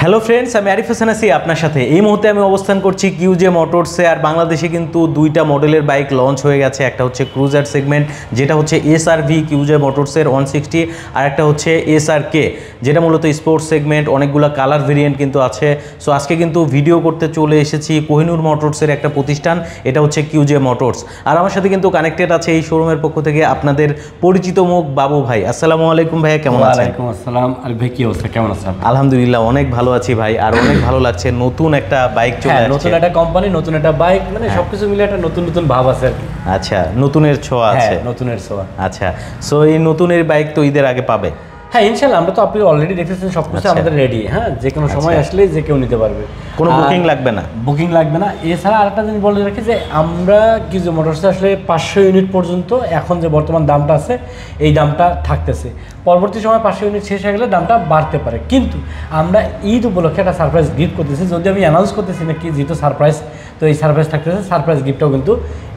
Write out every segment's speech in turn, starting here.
Hello friends, আমি আরিফ হোসেন আছি আপনার সাথে। এই মুহূর্তে আমি অবস্থান করছি কিউজে মোটরসে। আর বাংলাদেশে কিন্তু দুইটা মডেলের বাইক লঞ্চ হয়ে গেছে। একটা হচ্ছে ক্রুজার সেগমেন্ট, যেটা হচ্ছে এসআরভি কিউজে মোটরসের 160, আর একটা হচ্ছে এসআরকে, যেটা মূলত স্পোর্টস সেগমেন্ট। অনেকগুলো কালার ভেরিয়েন্ট কিন্তু আছে। সো আজকে কিন্তু ভিডিও করতে চলে এসেছি কোহিনুর মোটরসের একটা প্রতিষ্ঠান, এটা হচ্ছে কিউজে মোটরস। আর আমার সাথে কিন্তু কানেক্টেড আছে এই শোরুমের পক্ষ থেকে আপনাদের পরিচিত মুখ বাবু ভাই। আসসালামু আলাইকুম ভাইয়া, কেমন আছেন? ওয়ালাইকুম আসসালাম। আর ভাই কি অবস্থা, কেমন আছেন? আলহামদুলিল্লাহ, অনেক ভালো আছি ভাই। আর অনেক ভালো লাগছে, নতুন একটা বাইক চলে আসছে, নতুন একটা কোম্পানি, নতুন একটা বাইক, মানে সবকিছু মিলে একটা নতুন নতুন ভাব আছে আর কি। আচ্ছা, নতুনের ছোঁয়া আছে। নতুনের ছোঁয়া। আচ্ছা, সো এই নতুনের বাইক তো ঈদের আগে পাবে? হ্যাঁ ইনশাআল্লাহ, আমরা তো আপনি অলরেডি দেখতেছেন সবকিছু আমাদের রেডি। হ্যাঁ, যে কোনো সময় আসলে যে কেউ নিতে পারবে, কোনো বুকিং লাগবে না? বুকিং লাগবে না। এছাড়া আরেকটা জিনিস বলে রাখি যে আমরা কিউজে মোটরসে আসলে 500 ইউনিট পর্যন্ত এখন যে বর্তমান দামটা আছে এই দামটা থাকতেছে। পরবর্তী সময় 500 ইউনিট শেষ হয়ে গেলে দামটা বাড়তে পারে, কিন্তু আমরা ঈদ উপলক্ষে একটা সারপ্রাইজ গিফট করতেছি। যদি আমি অ্যানাউন্স করতেছি না কি, যেহেতু সারপ্রাইজ, তো এই সারপ্রাইজ থাকতেছে। সারপ্রাইজ গিফটটাও কিন্তু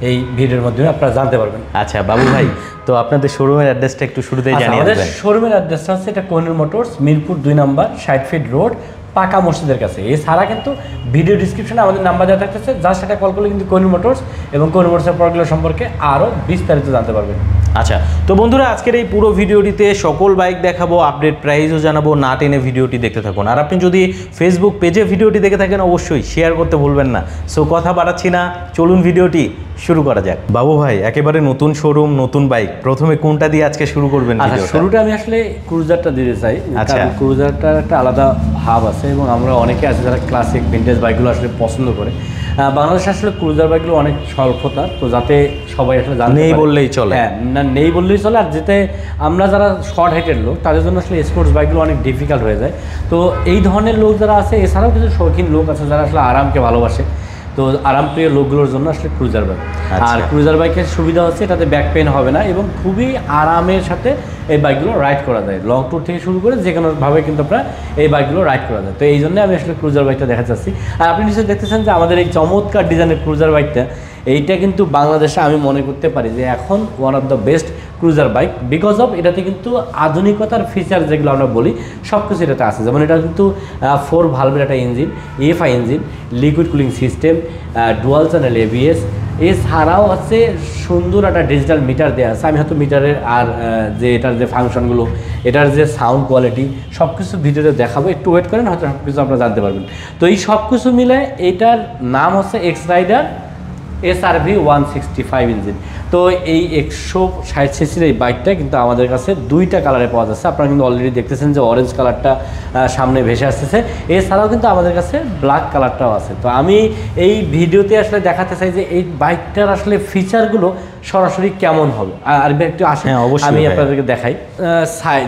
এই ভিডিওর মাধ্যমে আপনারা জানতে পারবেন। আচ্ছা বাবু ভাই, তো আপনাদের শোরুমের অ্যাড্রেসটা একটু শুরুতেই জানিয়ে দেবেন। আমাদের শোরুমের অ্যাড্রেসটা হচ্ছে এটা কোহিনুর মোটরস, মিরপুর 2 নম্বর 60 ফিট রোড, পাকা মসজিদের কাছে। এছাড়া কিন্তু ভিডিও ডিসক্রিপশনে আমাদের নাম্বার দেওয়া থাকতেছে, যার সাথে কল করলে কিন্তু কোহিনুর মোটরস এবং কোহিনুর মোটরসের প্রোডাক্টগুলো সম্পর্কে আরও বিস্তারিত জানতে পারবেন। আচ্ছা, তো বন্ধুরা আজকের এই পুরো ভিডিওটিতে সকল বাইক দেখাবো, আপডেট প্রাইসও জানাবো। না টেনে ভিডিওটি দেখতে থাকুন। আর আপনি যদি ফেসবুক পেজে ভিডিওটি দেখে থাকেন অবশ্যই শেয়ার করতে ভুলবেন না। সো কথা বাড়াচ্ছি না, চলুন ভিডিওটি শুরু করা যাক। বাবু ভাই, একেবারে নতুন শোরুম, নতুন বাইক, প্রথমে কোনটা দিয়ে আজকে শুরু করবেন? শুরুটা আমি আসলে ক্রুজারটা দিতে চাই। আচ্ছা, ক্রুজারটার একটা আলাদা ভাব আছে এবং আমরা অনেকে আছে যারা ক্লাসিক ভিন্টেজ বাইকগুলো আসলে পছন্দ করে। বাংলাদেশে আসলে ক্রুজার বাইকগুলো অনেক স্বল্পতা, তো যাতে সবাই আসলে নেই বললেই চলে। হ্যাঁ, না নেই বললেই চলে। আর যেতে আমরা যারা শর্ট হাইটের লোক, তাদের জন্য আসলে স্পোর্টস বাইকগুলো অনেক ডিফিকাল্ট হয়ে যায়। তো এই ধরনের লোক যারা আছে, এছাড়াও কিছু শৌখিন লোক আছে যারা আসলে আরামকে ভালোবাসে, তো আরামপ্রিয় লোকগুলোর জন্য আসলে ক্রুজার বাইক। আর ক্রুজার বাইকের সুবিধা হচ্ছে এটাতে ব্যাক পেন হবে না এবং খুবই আরামের সাথে এই বাইকগুলো রাইড করা যায়। লং ট্যুর থেকে শুরু করে যে কোনোভাবে কিন্তু আপনার এই বাইকগুলো রাইড করা যায়। তো এই জন্য আমি আসলে ক্রুজার বাইকটা দেখা চাচ্ছি। আর আপনি নিশ্চয়ই দেখতেছেন যে আমাদের এই চমৎকার ডিজাইনের ক্রুজার বাইকটা, এইটা কিন্তু বাংলাদেশে আমি মনে করতে পারি যে এখন one of the best cruiser bike, because of এটাতে কিন্তু আধুনিকতার ফিচার যেগুলো আমরা বলি সব কিছু এটাতে আছে। যেমন এটা কিন্তু 4 ভালভের একটা engine, EFI engine, liquid cooling system, dual channel ABS, এছাড়াও আছে সুন্দর একটা ডিজিটাল মিটার দেওয়া আছে। আমি হয়তো মিটারের আর যে এটার যে ফাংশনগুলো, এটার যে সাউন্ড কোয়ালিটি সব কিছু ভিডিওতে দেখাবো, একটু ওয়েট করেন, হয়তো সব কিছু আপনারা জানতে পারবেন। তো এই সব কিছু মিলে এটার নাম হচ্ছে এক্স রাইডার SRV 165 ইঞ্জিন। তো এই 160 সিসির এই বাইকটা কিন্তু আমাদের কাছে দুইটা কালারে পাওয়া যাচ্ছে। আপনারা কিন্তু অলরেডি দেখতেছেন যে অরেঞ্জ কালারটা সামনে ভেসে আসতেছে, এছাড়াও কিন্তু আমাদের কাছে ব্ল্যাক কালারটাও আছে। তো আমি এই ভিডিওতে আসলে দেখাতে চাই যে এই বাইকটার আসলে ফিচারগুলো সরাসরি কেমন হবে। আর একটু আসে আমি আপনাদেরকে দেখাই।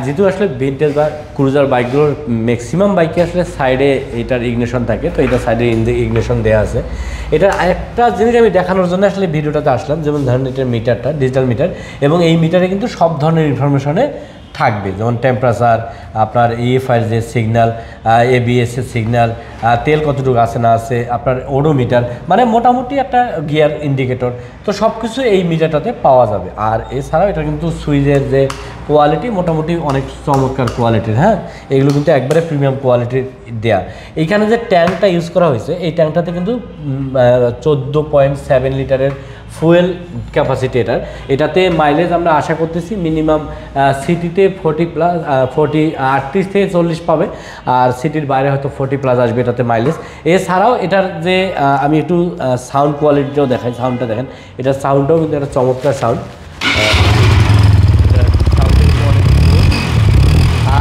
যেহেতু আসলে ভিন্টেজ বা ক্রুজার বাইকগুলোর ম্যাক্সিমাম বাইকে আসলে সাইডে এটার ইগনিশন থাকে, তো এটা সাইডে ইগনিশন দেওয়া আছে। এটার আরেকটা জিনিস আমি দেখানোর জন্য আসলে ভিডিওটাতে আসলাম, যেমন ধরেন এটার মিটারটা ডিজিটাল মিটার, এবং এই মিটারে কিন্তু সব ধরনের ইনফরমেশনে থাকবে, যেমন টেম্পারেচার, আপনার EFI যে সিগন্যাল, ABS এর সিগন্যাল, তেল কতটুকু আছে না আছে, আপনার ওডোমিটার, মানে মোটামুটি একটা গিয়ার ইন্ডিকেটর, তো সব কিছু এই মিটারটাতে পাওয়া যাবে। আর এছাড়াও এটা কিন্তু সুইচের যে কোয়ালিটি মোটামুটি অনেক চমৎকার কোয়ালিটির। হ্যাঁ, এগুলো কিন্তু একবারে প্রিমিয়াম কোয়ালিটির দেয়া। এইখানে যে ট্যাঙ্কটা ইউজ করা হয়েছে, এই ট্যাঙ্কটাতে কিন্তু 14.7 লিটারের ফুয়েল ক্যাপাসিটি এটাতে মাইলেজ আমরা আশা করতেছি মিনিমাম সিটিতে 38 থেকে 40 পাবে, আর সিটির বাইরে হয়তো 40+ আসবে এটাতে মাইলেজ। এছাড়াও এটার যে আমি একটু সাউন্ড কোয়ালিটিটাও দেখাই, সাউন্ডটা দেখেন, এটার সাউন্ডটাও কিন্তু একটা চমৎকার সাউন্ড।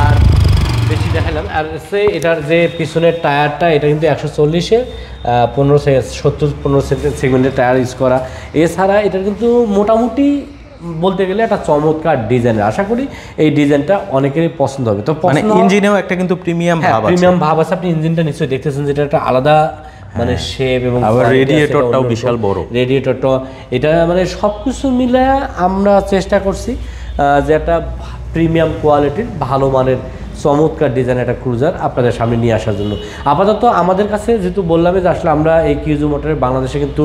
আর বেশি দেখালাম। আর এটার যে পিছনের টায়ারটা, এটা কিন্তু 140-এ 15 সেগমেন্টের টায়ার ইউজ করা। এছাড়া এটার কিন্তু মোটামুটি বলতে গেলে একটা চমৎকার ডিজাইনের, আশা করি এই ডিজাইনটা অনেকেরই পছন্দ হবে। তো ইঞ্জিনেও একটা কিন্তু প্রিমিয়াম ভাব আছে। আপনি ইঞ্জিনটা নিশ্চয়ই দেখতেছেন যেটা একটা আলাদা মানে শেপ, এবং রেডিয়েটরটাও বিশাল বড়। রেডিয়েটরটা এটা মানে সব কিছু মিলে আমরা চেষ্টা করছি যে একটা প্রিমিয়াম কোয়ালিটির ভালো মানের চমৎকার ডিজাইন একটা ক্রুজার আপনাদের সামনে নিয়ে আসার জন্য। আপাতত আমাদের কাছে যেহেতু বললাম যে আসলে আমরা এই কিউজে মোটরের বাংলাদেশে কিন্তু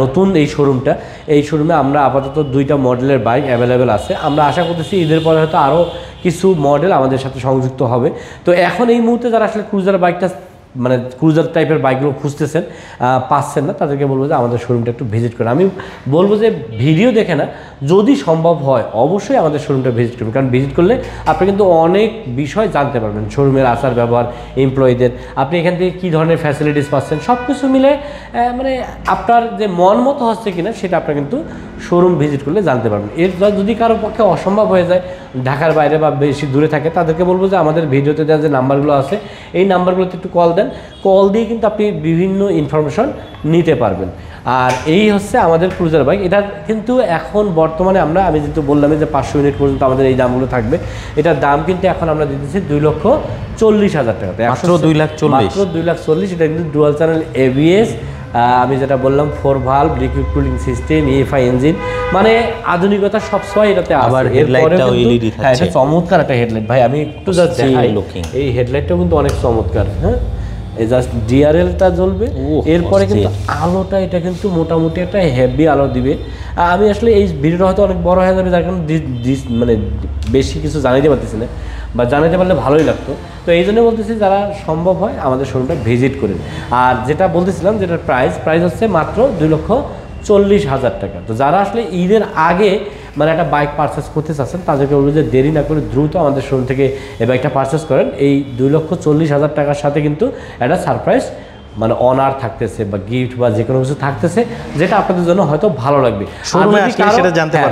নতুন এই শোরুমটা, এই শোরুমে আমরা আপাতত 2টা মডেলের বাইক অ্যাভেলেবেল আছে। আমরা আশা করতেছি ঈদের পরে হয়তো আরও কিছু মডেল আমাদের সাথে সংযুক্ত হবে। তো এখন এই মুহূর্তে যারা আসলে ক্রুজার বাইকটা মানে ক্রুজার টাইপের বাইকগুলো খুঁজতেছেন, পাচ্ছেন না, তাদেরকে বলবো যে আমাদের শোরুমটা একটু ভিজিট করেন। আমি বলবো যে ভিডিও দেখে না, যদি সম্ভব হয় অবশ্যই আমাদের শোরুমটা ভিজিট করবেন, কারণ ভিজিট করলে আপনি কিন্তু অনেক বিষয় জানতে পারবেন, শোরুমের আচার ব্যবহার, এমপ্লয়ীদের, আপনি এখান থেকে কী ধরনের ফ্যাসিলিটিস পাচ্ছেন, সব কিছু মিলে মানে আপনার যে মন মতো হচ্ছে কিনা সেটা আপনার কিন্তু শোরুম ভিজিট করলে জানতে পারবেন। এর যদি কারো পক্ষে অসম্ভব হয়ে যায়, ঢাকার বাইরে বা বেশি দূরে থাকে, তাদেরকে বলবো যে আমাদের ভিডিওতে দেওয়া যে নাম্বারগুলো আছে এই নাম্বারগুলোতে একটু কল দেন, কল দিয়ে কিন্তু আপনি বিভিন্ন ইনফরমেশন নিতে পারবেন। আর এই হচ্ছে আমাদের ক্রুজার বাইক। এটা কিন্তু এখন বর্তমানে আমি যেহেতু বললাম যে 500 ইউনিট পর্যন্ত আমাদের এই দামগুলো থাকবে, এটার দাম কিন্তু এখন আমরা দিতেছি 2,40,000 টাকা, মাত্র 2,40,000। এটা কিন্তু ডুয়াল চ্যানেল এবিএস, আমি যেটা বললাম 4 valve liquid cooling system, EFI engine, মানে আধুনিকতা সবসময় এটাতে আবার হেডলাইটটাও এলইডি থাকছে। এটা চমৎকার একটা হেডলাইট ভাই, আমি একটু জাস্ট দেখাই, এই হেডলাইটটাও কিন্তু অনেক চমৎকার। হ্যাঁ, এই জাস্ট ডিআরএলটা জ্বলবে, এরপরে কিন্তু আলোটা এটা কিন্তু মোটামুটি একটা হেভি আলো দিবে। আমি আসলে এই ভিডিওটা হয়তো অনেক বড় হয়ে যাবে, যার কারণে মানে বেশি কিছু জানাইতে পারতেছি না, বা জানাতে পারলে ভালোই লাগতো। তো এই জন্য বলতেছি যারা সম্ভব হয় আমাদের শোরুমটা ভিজিট করেন। আর যেটা বলতেছিলাম, যেটার প্রাইস হচ্ছে মাত্র 2,40,000 টাকা। তো যারা আসলে ঈদের আগে মানে একটা বাইক পারচেস করতে চাচ্ছেন, তাদেরকে বলবো যে দেরি না করে দ্রুত আমাদের শোরুম থেকে এই বাইকটা পারচেস করেন। এই 2,40,000 টাকার সাথে কিন্তু একটা সারপ্রাইজ মানে অনার থাকতেছে বা গিফট বা যে কোনো কিছু থাকতেছে, যেটা আপনাদের জন্য হয়তো ভালো লাগবে।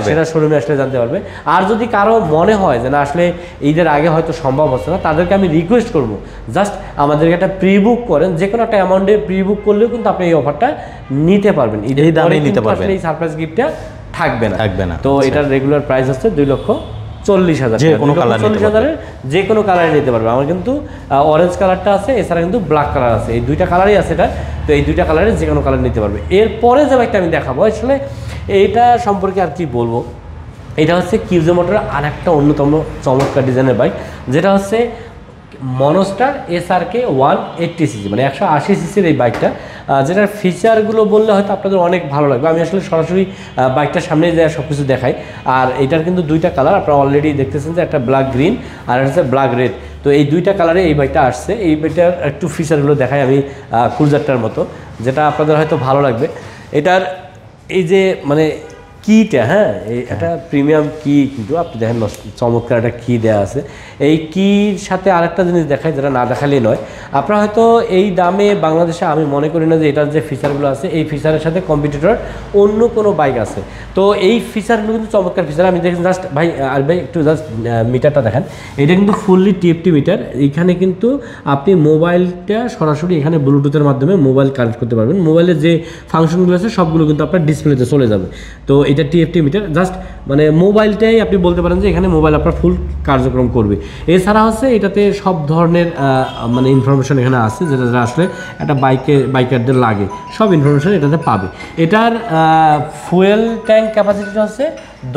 সেটা শোরুমে আসলে জানতে পারবে। আর যদি কারো মনে হয় যে না আসলে ঈদের আগে হয়তো সম্ভব হচ্ছে না, তাদেরকে আমি রিকোয়েস্ট করবো জাস্ট আমাদেরকে একটা প্রি বুক করেন, যে কোনো একটা অ্যামাউন্টে প্রি বুক করলেও কিন্তু আপনি এই অফারটা নিতে পারবেন, এই দামে নিতে পারবেন, এই সারপ্রাইজ গিফটটা থাকবে না। তো এটার রেগুলার প্রাইস হচ্ছে 2,40,000, যে কোনো কালারে নিতে পারবে। আমার কিন্তু অরেঞ্জ কালারটা আছে, এছাড়া কিন্তু ব্ল্যাক কালার আছে, এই 2টা কালারই আছে এটা। তো এই 2টা কালারে যে কোনো কালার নিতে পারবে। এরপরে যে বাইকটা আমি দেখাবো, আসলে এইটা সম্পর্কে আর কি বলবো, এটা হচ্ছে কিউজে মোটরের আর একটা অন্যতম চমৎকার ডিজাইনের বাইক, যেটা হচ্ছে মনস্টার SRK 180cc, মানে 180 সিসির এই বাইকটা, যেটার ফিচারগুলো বললে হয়তো আপনাদের অনেক ভালো লাগবে। আমি আসলে সরাসরি বাইকটার সামনে যায় সব কিছু দেখাই। আর এটার কিন্তু 2টা কালার আপনারা অলরেডি দেখতেছেন, যে একটা ব্ল্যাক গ্রিন আর হচ্ছে ব্ল্যাক রেড। তো এই 2টা কালারে এই বাইকটা আসছে। এই বাইকটার একটু ফিচারগুলো দেখাই আমি ক্রুজারটার মতো, যেটা আপনাদের হয়তো ভালো লাগবে। এটার এই যে মানে কিটা, হ্যাঁ, এটা প্রিমিয়াম কি, কিন্তু আপনি দেখেন চমৎকার একটা কি দেওয়া আছে। এই কির সাথে আরেকটা জিনিস দেখায়, যেটা না দেখালেই নয়। আপনারা হয়তো এই দামে বাংলাদেশে আমি মনে করি না যে এটার যে ফিচারগুলো আছে এই ফিচারের সাথে কম্পিটিটর অন্য কোনো বাইক আছে। তো এই ফিচারগুলো কিন্তু চমৎকার ফিচার। আমি দেখি জাস্ট ভাই, আর ভাই একটু জাস্ট মিটারটা দেখেন, এটা কিন্তু ফুললি TFT মিটার। এখানে কিন্তু আপনি মোবাইলটা সরাসরি এখানে ব্লুটুথের মাধ্যমে মোবাইল কানেক্ট করতে পারবেন। মোবাইলের যে ফাংশনগুলো আছে সবগুলো কিন্তু আপনার ডিসপ্লেতে চলে যাবে। তো এটা TFT মিটার, জাস্ট মানে মোবাইলটাই আপনি বলতে পারেন যে এখানে মোবাইল আপনার ফুল কার্যক্রম করবে। এছাড়া হচ্ছে এটাতে সব ধরনের মানে ইনফরমেশন এখানে আছে, যেটা আসলে একটা বাইকারদের লাগে, সব ইনফরমেশন এটাতে পাবে। এটার ফুয়েল ট্যাঙ্ক ক্যাপাসিটিটা হচ্ছে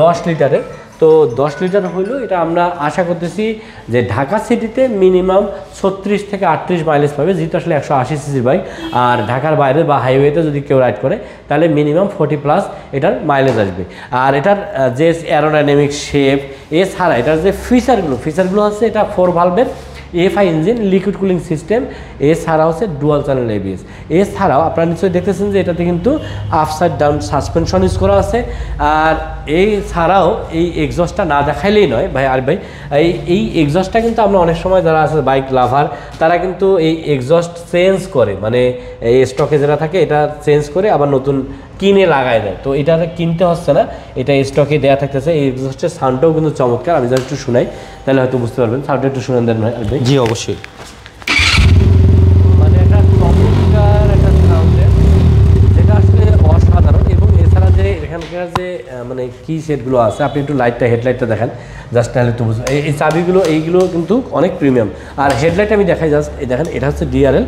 10 লিটারের। তো 10 লিটার হইলেও এটা আমরা আশা করতেছি যে ঢাকা সিটিতে মিনিমাম 36 থেকে 38 মাইলেজ পাবে, যেহেতু আসলে 180 সিসির বাইক। আর ঢাকার বাইরে বা হাইওয়েতে যদি কেউ রাইড করে তাহলে মিনিমাম 40+ এটার মাইলেজ আসবে। আর এটার যে অ্যারোডাইনামিক শেপ, এছাড়া এটার যে ফিচারগুলো হচ্ছে, এটা 4 ভালভের EFI engine, liquid cooling system, এছাড়া হচ্ছে ডুয়াল চ্যানেল এবিএস। এছাড়াও আপনারা নিশ্চয়ই দেখতেছেন যে এটাতে কিন্তু আপসাইড ডাউন সাসপেনশন ইউজ করা আছে। আর এছাড়াও এই এক্সস্টটা না দেখাইলেই নয় ভাই। আর ভাই এই এক্সস্টটা কিন্তু আমরা অনেক সময় যারা আছে বাইক লাভার, তারা কিন্তু এই এক্সস্ট চেঞ্জ করে, মানে এই স্টকে যেটা থাকে এটা চেঞ্জ করে আবার নতুন কিনে লাগায় দেয়। তো এটা কিনতে হচ্ছে না, এটা স্টকে দেওয়া থাকতেছে। এই এক্সস্টের সাউন্ডটাও কিন্তু চমৎকার। আমি যদি একটু শোনাই তাহলে হয়তো বুঝতে পারবেন। সাউন্ডটা একটু শুনে দেন ভাই। জি অবশ্যই, মানে একটা চমৎকার একটা সাউন্ডের, যেটা আসলে অসাধারণ। এবং এছাড়া যে এখানকার যে মানে কি সেটগুলো আছে, আপনি একটু হেডলাইটটা দেখেন জাস্ট, তাহলে একটু বুঝবেন। এই চাবিগুলো এইগুলো কিন্তু অনেক প্রিমিয়াম। আর হেডলাইট আমি দেখাই জাস্ট, এই দেখেন, এটা হচ্ছে DRL,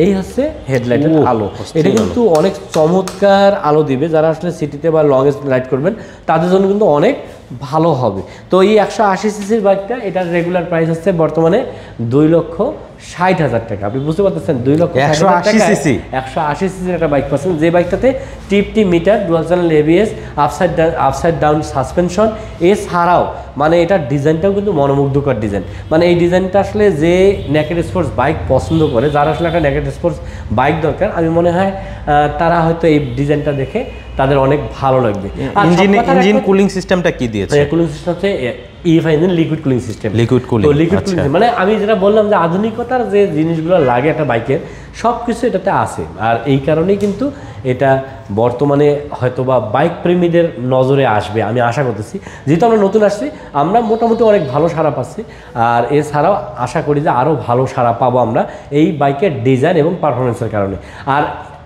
এই হচ্ছে হেডলাইটের আলো। এটা কিন্তু অনেক চমৎকার আলো দিবে। যারা আসলে সিটিতে বা লং রাইড করবেন তাদের জন্য কিন্তু অনেক ভালো হবে। তো এই 180 সিসির বাইকটা এটার রেগুলার প্রাইস হচ্ছে বর্তমানে 2,60,000 টাকা। আপনি বুঝতে পারতেছেন 2,60,000 টাকা 180 সিসির একটা বাইক পাচ্ছেন, যে বাইকটাতে TFT meter, dual channel ABS, upside down suspension, এছাড়াও মানে এটার ডিজাইনটাও কিন্তু মনোমুগ্ধকর ডিজাইন। মানে এই ডিজাইনটা আসলে যে নেকেড স্পোর্টস বাইক পছন্দ করে, যারা আসলে একটা নেকেড স্পোর্টস বাইক দরকার, আমি মনে হয় তারা হয়তো এই ডিজাইনটা দেখে তাদের অনেক ভালো লাগবে। ইঞ্জিন কুলিং সিস্টেমটা কি দিয়েছে? কুলিং সিস্টেম হচ্ছে EFI engine, liquid cooling system. Liquid cooling, মানে আমি যেটা বললাম যে আধুনিকতার যে জিনিসগুলো লাগে একটা বাইকের সব কিছু এটাতে আছে। আর এই কারণেই কিন্তু এটা বর্তমানে হয়তোবা বাইক প্রেমীদের নজরে আসবে আমি আশা করতেছি। যেহেতু আমরা নতুন আসছি, আমরা মোটামুটি অনেক ভালো সাড়া পাচ্ছি, আর এছাড়াও আশা করি যে আরও ভালো সাড়া পাবো আমরা এই বাইকের ডিজাইন এবং পারফরমেন্সের কারণে। আর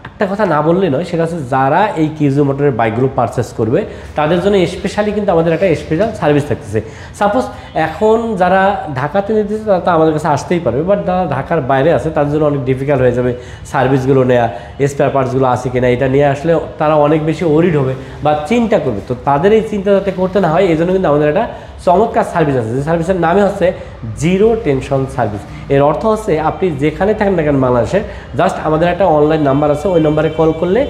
একটা কথা না বললে নয়, সেটা হচ্ছে যারা এই কিউজো মোটরের বাইকগুলো পারচেস করবে তাদের জন্য স্পেশালি কিন্তু আমাদের একটা স্পেশাল সার্ভিস থাকতেছে। সাপোজ এখন যারা ঢাকাতে নিতেছে তারা তো আমাদের কাছে আসতেই পারবে, বাট যারা ঢাকার বাইরে আছে তাদের জন্য অনেক ডিফিকাল্ট হয়ে যাবে সার্ভিসগুলো নেওয়া, স্পেয়ার পার্টসগুলো আছে কিনা এটা নিয়ে আসলে তারা অনেক বেশি ওরিড হবে বা চিন্তা করবে। তো তাদের এই চিন্তা যাতে করতে না হয় এই জন্য কিন্তু আমাদের একটা চমৎকার সার্ভিস আছে, যে সার্ভিসের নামে হচ্ছে জিরো টেনশন সার্ভিস। এর অর্থ হচ্ছে আপনি যেখানে থাকেন না কেন বাংলাদেশে, জাস্ট আমাদের একটা অনলাইন নাম্বার আছে, ওই নাম্বারে কল করলে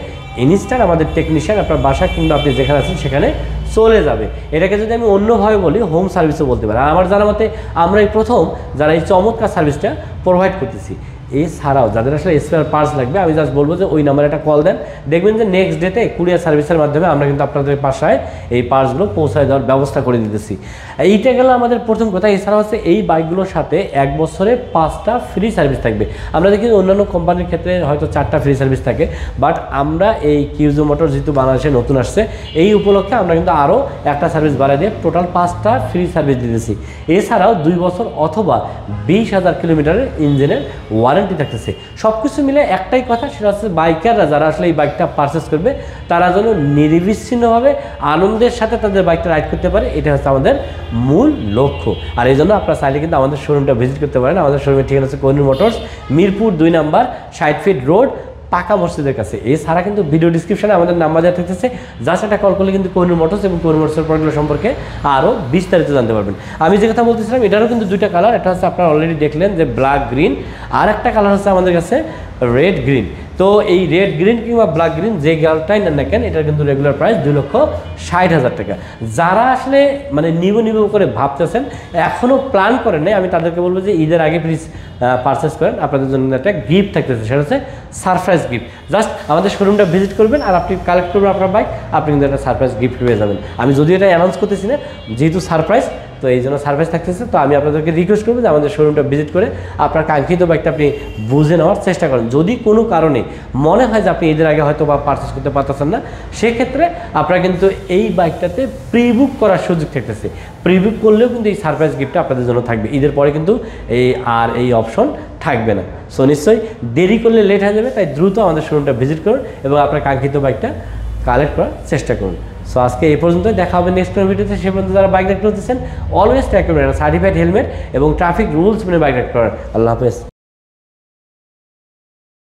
ইনস্ট্যান্ট আমাদের টেকনিশিয়ান আপনার বাসা কিংবা আপনি যেখানে আছেন সেখানে চলে যাবে। এটাকে যদি আমি অন্যভাবে বলি, হোম সার্ভিসও বলতে পারি। আর আমার জানা মতে আমরা এই প্রথম যারা এই চমৎকার সার্ভিসটা প্রোভাইড করতেছি। এছাড়াও যাদের আসলে স্পেয়ার পার্টস লাগবে, আমি জাস্ট বলবো যে ওই নাম্বারে একটা কল দেন, দেখবেন যে নেক্সট ডেতে কুরিয়ার সার্ভিসের মাধ্যমে আমরা কিন্তু আপনাদের বাসায় এই পার্টসগুলো পৌঁছায় দেওয়ার ব্যবস্থা করে দিতেছি। এইটা গেল আমাদের প্রথম কথা। এছাড়া হচ্ছে এই বাইকগুলোর সাথে 1 বছরে 5টা ফ্রি সার্ভিস থাকবে। আমরা দেখি অন্যান্য কোম্পানির ক্ষেত্রে হয়তো 4টা ফ্রি সার্ভিস থাকে, বাট আমরা এই কিউজো মোটর যেহেতু বাংলাদেশে নতুন আসছে, এই উপলক্ষে আমরা কিন্তু আরও একটা সার্ভিস বাড়াই দিয়ে টোটাল 5টা ফ্রি সার্ভিস দিতেছি। এছাড়াও 2 বছর অথবা 20,000 কিলোমিটারের ইঞ্জিনের ওয়ারেন্টি থাকতেছে। সব কিছু মিলে একটাই কথা, সেটা হচ্ছে বাইকাররা যারা আসলে এই বাইকটা পারচেস করবে তারা যেন নির্বিচ্ছিন্নভাবে আনন্দের সাথে তাদের বাইকটা রাইড করতে পারে, এটা হচ্ছে আমাদের মূল লক্ষ্য। আর এই জন্য আপনারা চাইলে কিন্তু আমাদের শোরুমটা ভিজিট করতে পারেন। আমাদের শোরুমের ঠিকানা হচ্ছে Kohinoor motors, Mirpur 2 number 60 fit road, পাকা মসজিদের কাছে। এছাড়া কিন্তু ভিডিও ডিসক্রিপশনে আমাদের নাম্বার দেওয়া থাকতেছে, জাস্ট একটা কল করলে কিন্তু কোহিনূর মোটরস এবং কোহিনূর মোটরসের প্রোডাক্টগুলো সম্পর্কে আরও বিস্তারিত জানতে পারবেন। আমি যে কথা বলতেছিলাম, এটারও কিন্তু 2টা কালার, একটা হচ্ছে আপনারা অলরেডি দেখলেন যে ব্ল্যাক গ্রিন, আর একটা কালার হচ্ছে আমাদের কাছে রেড গ্রিন। তো এই রেড গ্রিন কিংবা ব্ল্যাক গ্রিন যে গালটাই নেন না কেন, এটার কিন্তু রেগুলার প্রাইস 2,60,000 টাকা। যারা আসলে মানে নিব করে ভাবতেছেন, এখনও প্ল্যান করেন নাই, আমি তাদেরকে বলবো যে ঈদের আগে প্লিজ পারচেস করেন। আপনাদের জন্য একটা গিফট থাকতেছে, সেটা হচ্ছে সারপ্রাইজ গিফট। জাস্ট আমাদের শোরুমটা ভিজিট করবেন আর আপনি কালেক্ট করবেন আপনার বাইক, আপনি কিন্তু একটা সারপ্রাইজ গিফট পেয়ে যাবেন। আমি যদি এটা অ্যানাউন্স করতেছি না, যেহেতু সারপ্রাইজ, তো এই জন্য সার্ভিস থাকতেছে। তো আমি আপনাদেরকে রিকোয়েস্ট করবো যে আমাদের শোরুমটা ভিজিট করে আপনার কাঙ্ক্ষিত বাইকটা আপনি বুঝে নেওয়ার চেষ্টা করেন। যদি কোনো কারণে মনে হয় যে আপনি ঈদের আগে হয়তো বা পারচেস করতে পারতেছেন না, সেক্ষেত্রে আপনারা কিন্তু এই বাইকটাতে প্রি বুক করার সুযোগ থাকতেছে। প্রি বুক করলেও কিন্তু এই সারপ্রাইজ গিফটটা আপনাদের জন্য থাকবে। ঈদের পরে কিন্তু এই অপশন থাকবে না। সো নিশ্চয়ই দেরি করলে লেট হয়ে যাবে, তাই দ্রুত আমাদের শোরুমটা ভিজিট করুন এবং আপনার কাঙ্ক্ষিত বাইকটা কালেক্ট করার চেষ্টা করুন। সো আজকে এই পর্যন্ত, দেখা হবে নেক্সট ভিডিওতে। সে পর্যন্ত যারা বাইক রাইড করতেছেন অলওয়েজ ট্র্যাক করবেন সার্টিফাইড হেলমেট এবং ট্রাফিক রুলস মেনে বাইক রাইড করার। আল্লাহ হাফেজ।